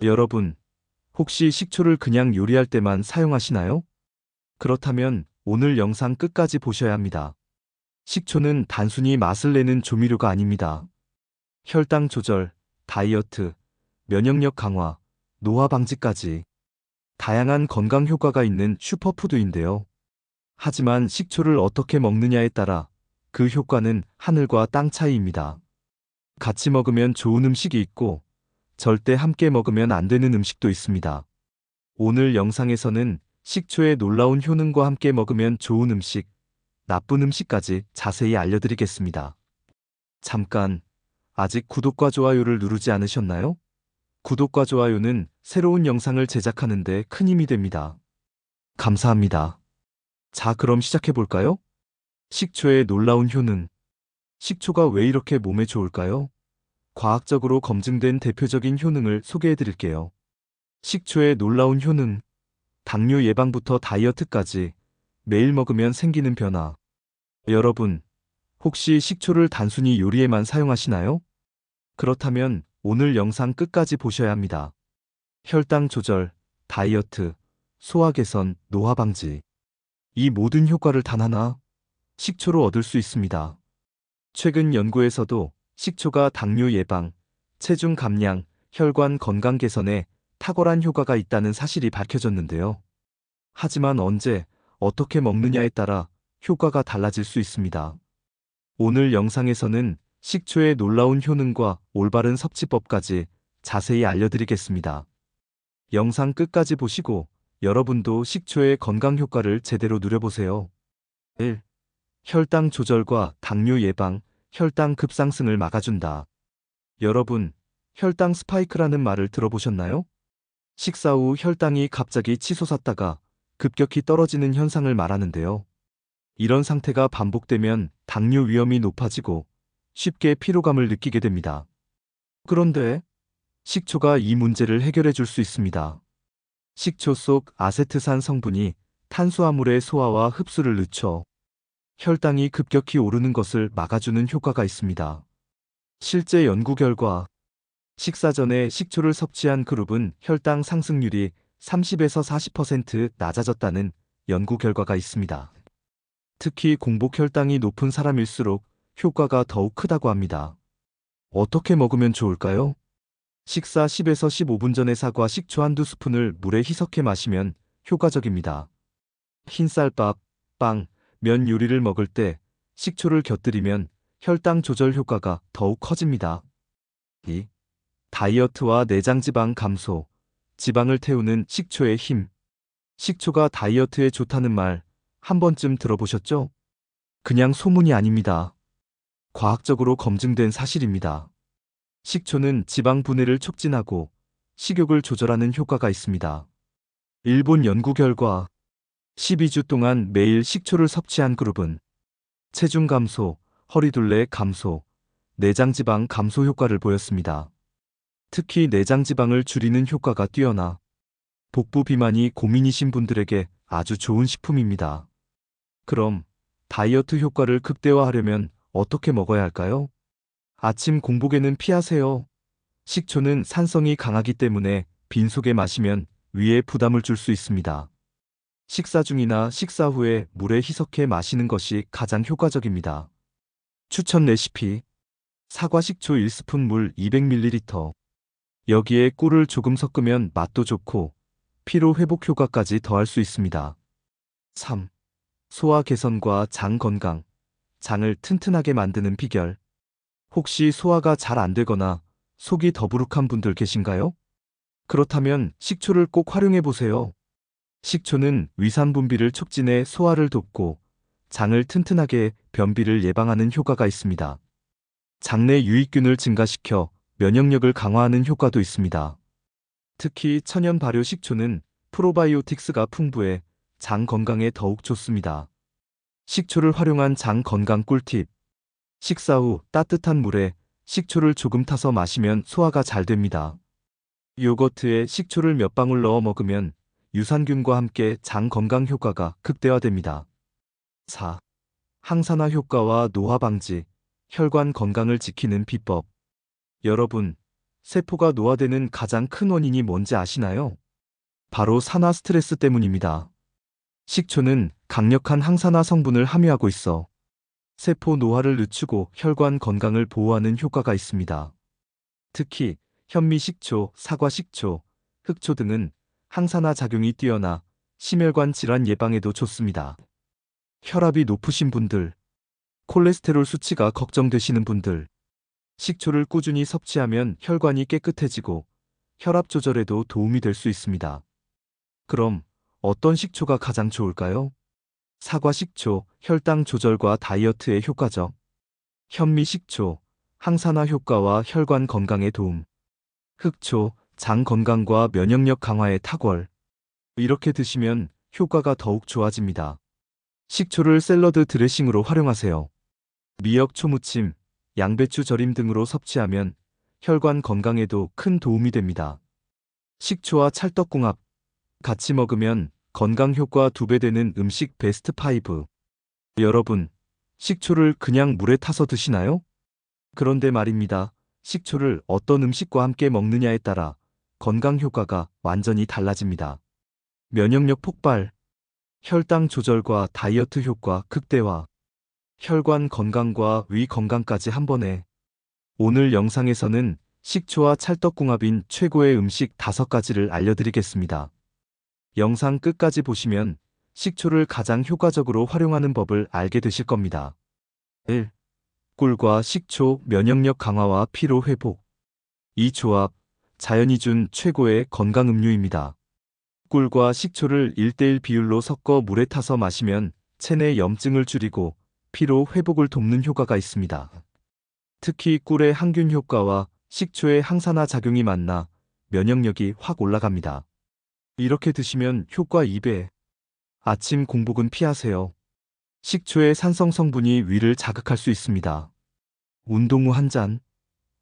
여러분, 혹시 식초를 그냥 요리할 때만 사용하시나요? 그렇다면 오늘 영상 끝까지 보셔야 합니다. 식초는 단순히 맛을 내는 조미료가 아닙니다. 혈당 조절, 다이어트, 면역력 강화, 노화 방지까지 다양한 건강 효과가 있는 슈퍼푸드인데요. 하지만 식초를 어떻게 먹느냐에 따라 그 효과는 하늘과 땅 차이입니다. 같이 먹으면 좋은 음식이 있고 절대 함께 먹으면 안 되는 음식도 있습니다. 오늘 영상에서는 식초의 놀라운 효능과 함께 먹으면 좋은 음식, 나쁜 음식까지 자세히 알려드리겠습니다. 잠깐, 아직 구독과 좋아요를 누르지 않으셨나요? 구독과 좋아요는 새로운 영상을 제작하는 데 큰 힘이 됩니다. 감사합니다. 자, 그럼 시작해볼까요? 식초의 놀라운 효능. 식초가 왜 이렇게 몸에 좋을까요? 과학적으로 검증된 대표적인 효능을 소개해드릴게요. 식초의 놀라운 효능. 당뇨 예방부터 다이어트까지 매일 먹으면 생기는 변화. 여러분, 혹시 식초를 단순히 요리에만 사용하시나요? 그렇다면 오늘 영상 끝까지 보셔야 합니다. 혈당 조절, 다이어트, 소화 개선, 노화 방지. 이 모든 효과를 단 하나, 식초로 얻을 수 있습니다. 최근 연구에서도 식초가 당뇨 예방, 체중 감량, 혈관 건강 개선에 탁월한 효과가 있다는 사실이 밝혀졌는데요. 하지만 언제, 어떻게 먹느냐에 따라 효과가 달라질 수 있습니다. 오늘 영상에서는 식초의 놀라운 효능과 올바른 섭취법까지 자세히 알려드리겠습니다. 영상 끝까지 보시고 여러분도 식초의 건강 효과를 제대로 누려보세요. 1. 혈당 조절과 당뇨 예방, 혈당 급상승을 막아준다. 여러분, 혈당 스파이크라는 말을 들어보셨나요? 식사 후 혈당이 갑자기 치솟았다가 급격히 떨어지는 현상을 말하는데요. 이런 상태가 반복되면 당뇨 위험이 높아지고 쉽게 피로감을 느끼게 됩니다. 그런데 식초가 이 문제를 해결해 줄 수 있습니다. 식초 속 아세트산 성분이 탄수화물의 소화와 흡수를 늦춰 혈당이 급격히 오르는 것을 막아주는 효과가 있습니다. 실제 연구 결과 식사 전에 식초를 섭취한 그룹은 혈당 상승률이 30에서 40% 낮아졌다는 연구 결과가 있습니다. 특히 공복 혈당이 높은 사람일수록 효과가 더욱 크다고 합니다. 어떻게 먹으면 좋을까요? 식사 10에서 15분 전에 사과 식초 한두 스푼을 물에 희석해 마시면 효과적입니다. 흰쌀밥, 빵, 면 요리를 먹을 때 식초를 곁들이면 혈당 조절 효과가 더욱 커집니다. 2. 다이어트와 내장지방 감소, 지방을 태우는 식초의 힘. 식초가 다이어트에 좋다는 말 한 번쯤 들어보셨죠? 그냥 소문이 아닙니다. 과학적으로 검증된 사실입니다. 식초는 지방 분해를 촉진하고 식욕을 조절하는 효과가 있습니다. 일본 연구 결과 12주 동안 매일 식초를 섭취한 그룹은 체중 감소, 허리둘레 감소, 내장지방 감소 효과를 보였습니다. 특히 내장지방을 줄이는 효과가 뛰어나 복부 비만이 고민이신 분들에게 아주 좋은 식품입니다. 그럼 다이어트 효과를 극대화하려면 어떻게 먹어야 할까요? 아침 공복에는 피하세요. 식초는 산성이 강하기 때문에 빈속에 마시면 위에 부담을 줄 수 있습니다. 식사 중이나 식사 후에 물에 희석해 마시는 것이 가장 효과적입니다. 추천 레시피: 사과 식초 1스푼 물 200ml. 여기에 꿀을 조금 섞으면 맛도 좋고 피로 회복 효과까지 더할 수 있습니다. 3. 소화 개선과 장 건강. 장을 튼튼하게 만드는 비결. 혹시 소화가 잘 안 되거나 속이 더부룩한 분들 계신가요? 그렇다면 식초를 꼭 활용해 보세요. 식초는 위산 분비를 촉진해 소화를 돕고 장을 튼튼하게 변비를 예방하는 효과가 있습니다. 장내 유익균을 증가시켜 면역력을 강화하는 효과도 있습니다. 특히 천연 발효 식초는 프로바이오틱스가 풍부해 장 건강에 더욱 좋습니다. 식초를 활용한 장 건강 꿀팁. 식사 후 따뜻한 물에 식초를 조금 타서 마시면 소화가 잘 됩니다. 요거트에 식초를 몇 방울 넣어 먹으면 유산균과 함께 장 건강 효과가 극대화됩니다. 4. 항산화 효과와 노화 방지, 혈관 건강을 지키는 비법. 여러분, 세포가 노화되는 가장 큰 원인이 뭔지 아시나요? 바로 산화 스트레스 때문입니다. 식초는 강력한 항산화 성분을 함유하고 있어 세포 노화를 늦추고 혈관 건강을 보호하는 효과가 있습니다. 특히 현미식초, 사과식초, 흑초 등은 항산화 작용이 뛰어나 심혈관 질환 예방에도 좋습니다. 혈압이 높으신 분들, 콜레스테롤 수치가 걱정되시는 분들, 식초를 꾸준히 섭취하면 혈관이 깨끗해지고 혈압 조절에도 도움이 될 수 있습니다. 그럼 어떤 식초가 가장 좋을까요? 사과식초, 혈당 조절과 다이어트에 효과적. 현미식초, 항산화 효과와 혈관 건강에 도움. 흑초, 장 건강과 면역력 강화에 탁월. 이렇게 드시면 효과가 더욱 좋아집니다. 식초를 샐러드 드레싱으로 활용하세요. 미역 초무침, 양배추 절임 등으로 섭취하면 혈관 건강에도 큰 도움이 됩니다. 식초와 찰떡궁합, 같이 먹으면 건강 효과 2배 되는 음식 베스트 5. 여러분, 식초를 그냥 물에 타서 드시나요? 그런데 말입니다. 식초를 어떤 음식과 함께 먹느냐에 따라 건강 효과가 완전히 달라집니다. 면역력 폭발, 혈당 조절과 다이어트 효과 극대화, 혈관 건강과 위 건강까지 한 번에. 오늘 영상에서는 식초와 찰떡궁합인 최고의 음식 5가지를 알려드리겠습니다. 영상 끝까지 보시면 식초를 가장 효과적으로 활용하는 법을 알게 되실 겁니다. 1. 꿀과 식초 면역력 강화와 피로 회복. 이 조합, 자연이 준 최고의 건강 음료입니다. 꿀과 식초를 1:1 비율로 섞어 물에 타서 마시면 체내 염증을 줄이고 피로 회복을 돕는 효과가 있습니다. 특히 꿀의 항균 효과와 식초의 항산화 작용이 만나 면역력이 확 올라갑니다. 이렇게 드시면 효과 2배. 아침 공복은 피하세요. 식초의 산성 성분이 위를 자극할 수 있습니다. 운동 후 한 잔,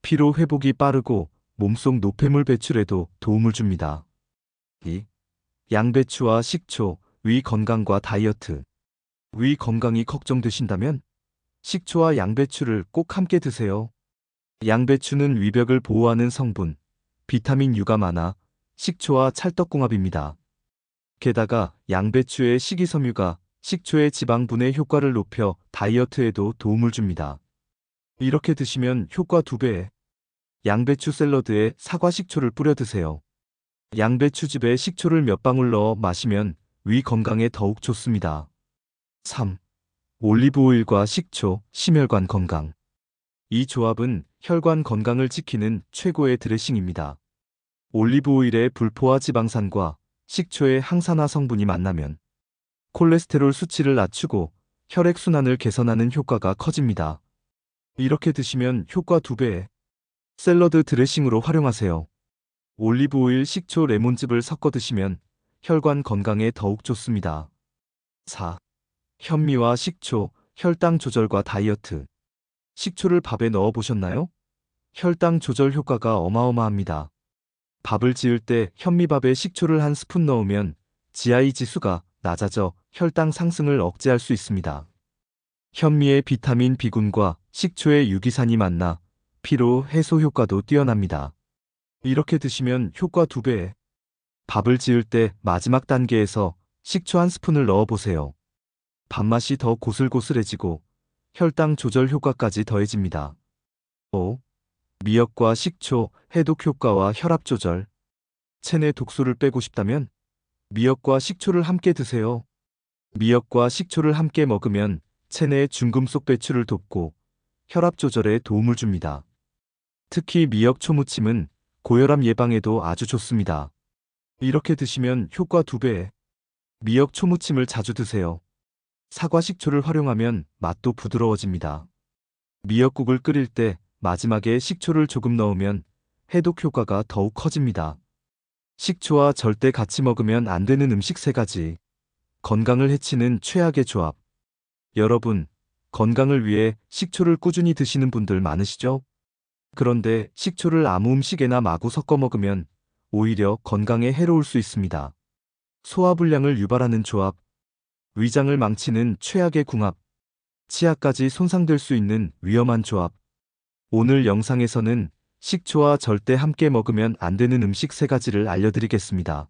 피로 회복이 빠르고 몸속 노폐물 배출에도 도움을 줍니다. 2. 양배추와 식초, 위 건강과 다이어트. 위 건강이 걱정되신다면 식초와 양배추를 꼭 함께 드세요. 양배추는 위벽을 보호하는 성분, 비타민 U가 많아 식초와 찰떡궁합입니다. 게다가 양배추의 식이섬유가 식초의 지방 분해 효과를 높여 다이어트에도 도움을 줍니다. 이렇게 드시면 효과 2배. 양배추 샐러드에 사과 식초를 뿌려 드세요. 양배추즙에 식초를 몇 방울 넣어 마시면 위 건강에 더욱 좋습니다. 3. 올리브오일과 식초, 심혈관 건강. 이 조합은 혈관 건강을 지키는 최고의 드레싱입니다. 올리브오일의 불포화 지방산과 식초의 항산화 성분이 만나면 콜레스테롤 수치를 낮추고 혈액순환을 개선하는 효과가 커집니다. 이렇게 드시면 효과 2배. 샐러드 드레싱으로 활용하세요. 올리브오일, 식초, 레몬즙을 섞어 드시면 혈관 건강에 더욱 좋습니다. 4. 현미와 식초, 혈당 조절과 다이어트. 식초를 밥에 넣어 보셨나요? 혈당 조절 효과가 어마어마합니다. 밥을 지을 때 현미밥에 식초를 한 스푼 넣으면 GI 지수가 낮아져 혈당 상승을 억제할 수 있습니다. 현미의 비타민 B군과 식초의 유기산이 만나 피로 해소 효과도 뛰어납니다. 이렇게 드시면 효과 2배. 밥을 지을 때 마지막 단계에서 식초 한 스푼을 넣어 보세요. 밥맛이 더 고슬고슬해지고 혈당 조절 효과까지 더해집니다. 5. 미역과 식초, 해독 효과와 혈압 조절. 체내 독소를 빼고 싶다면 미역과 식초를 함께 드세요. 미역과 식초를 함께 먹으면 체내 중금속 배출을 돕고 혈압 조절에 도움을 줍니다. 특히 미역 초무침은 고혈압 예방에도 아주 좋습니다. 이렇게 드시면 효과 2배. 미역 초무침을 자주 드세요. 사과 식초를 활용하면 맛도 부드러워집니다. 미역국을 끓일 때 마지막에 식초를 조금 넣으면 해독 효과가 더욱 커집니다. 식초와 절대 같이 먹으면 안 되는 음식 3가지. 건강을 해치는 최악의 조합. 여러분, 건강을 위해 식초를 꾸준히 드시는 분들 많으시죠? 그런데 식초를 아무 음식에나 마구 섞어 먹으면 오히려 건강에 해로울 수 있습니다. 소화불량을 유발하는 조합, 위장을 망치는 최악의 궁합, 치아까지 손상될 수 있는 위험한 조합. 오늘 영상에서는 식초와 절대 함께 먹으면 안 되는 음식 3가지를 알려드리겠습니다.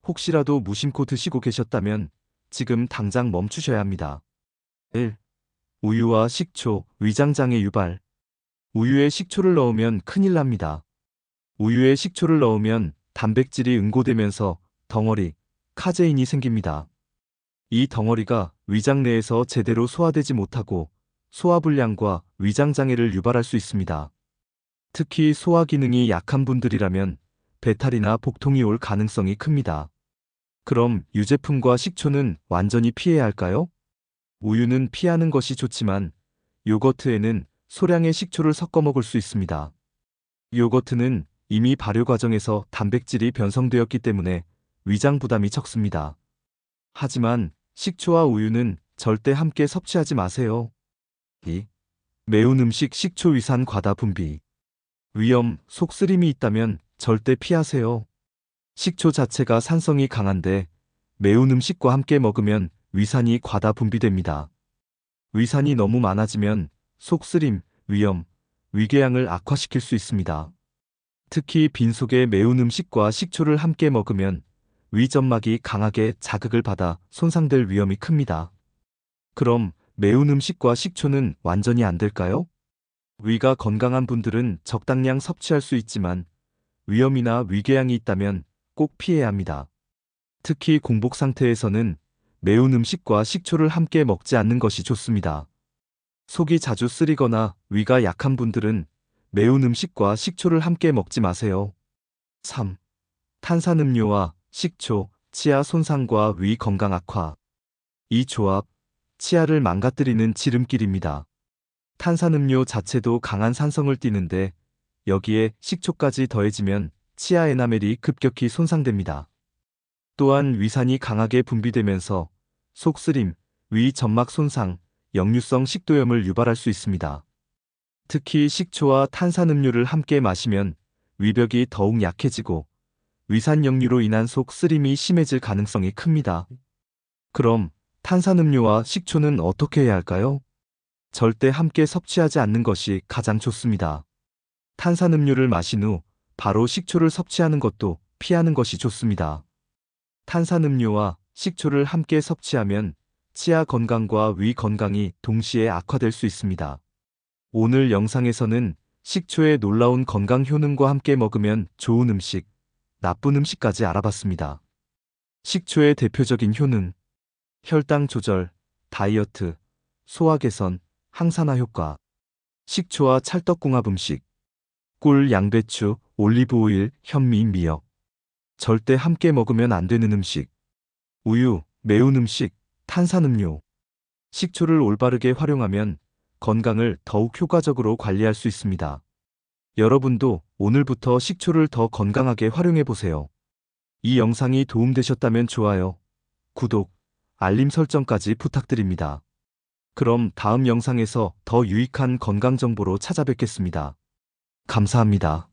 혹시라도 무심코 드시고 계셨다면 지금 당장 멈추셔야 합니다. 1. 우유와 식초, 위장장애 유발. 우유에 식초를 넣으면 큰일 납니다. 우유에 식초를 넣으면 단백질이 응고되면서 덩어리, 카제인이 생깁니다. 이 덩어리가 위장 내에서 제대로 소화되지 못하고 소화불량과 위장장애를 유발할 수 있습니다. 특히 소화 기능이 약한 분들이라면 배탈이나 복통이 올 가능성이 큽니다. 그럼 유제품과 식초는 완전히 피해야 할까요? 우유는 피하는 것이 좋지만 요거트에는 소량의 식초를 섞어 먹을 수 있습니다. 요거트는 이미 발효 과정에서 단백질이 변성되었기 때문에 위장 부담이 적습니다. 하지만 식초와 우유는 절대 함께 섭취하지 마세요. 2. 매운 음식 식초 위산 과다 분비. 위염, 속쓰림이 있다면 절대 피하세요. 식초 자체가 산성이 강한데 매운 음식과 함께 먹으면 위산이 과다 분비됩니다. 위산이 너무 많아지면 속쓰림, 위염, 위궤양을 악화시킬 수 있습니다. 특히 빈속에 매운 음식과 식초를 함께 먹으면 위점막이 강하게 자극을 받아 손상될 위험이 큽니다. 그럼 매운 음식과 식초는 완전히 안 될까요? 위가 건강한 분들은 적당량 섭취할 수 있지만 위염이나 위궤양이 있다면 꼭 피해야 합니다. 특히 공복 상태에서는 매운 음식과 식초를 함께 먹지 않는 것이 좋습니다. 속이 자주 쓰리거나 위가 약한 분들은 매운 음식과 식초를 함께 먹지 마세요. 3. 탄산음료와 식초, 치아 손상과 위 건강 악화. 이 조합, 치아를 망가뜨리는 지름길입니다. 탄산음료 자체도 강한 산성을 띠는데 여기에 식초까지 더해지면 치아 에나멜이 급격히 손상됩니다. 또한 위산이 강하게 분비되면서 속쓰림, 위 점막 손상, 역류성 식도염을 유발할 수 있습니다. 특히 식초와 탄산음료를 함께 마시면 위벽이 더욱 약해지고 위산 역류로 인한 속쓰림이 심해질 가능성이 큽니다. 그럼 탄산음료와 식초는 어떻게 해야 할까요? 절대 함께 섭취하지 않는 것이 가장 좋습니다. 탄산음료를 마신 후 바로 식초를 섭취하는 것도 피하는 것이 좋습니다. 탄산음료와 식초를 함께 섭취하면 치아 건강과 위 건강이 동시에 악화될 수 있습니다. 오늘 영상에서는 식초의 놀라운 건강 효능과 함께 먹으면 좋은 음식, 나쁜 음식까지 알아봤습니다. 식초의 대표적인 효능, 혈당 조절, 다이어트, 소화 개선, 항산화 효과. 식초와 찰떡궁합 음식, 꿀, 양배추, 올리브 오일, 현미, 미역. 절대 함께 먹으면 안 되는 음식, 우유, 매운 음식, 탄산음료. 식초를 올바르게 활용하면 건강을 더욱 효과적으로 관리할 수 있습니다. 여러분도 오늘부터 식초를 더 건강하게 활용해 보세요. 이 영상이 도움되셨다면 좋아요, 구독, 알림 설정까지 부탁드립니다. 그럼 다음 영상에서 더 유익한 건강 정보로 찾아뵙겠습니다. 감사합니다.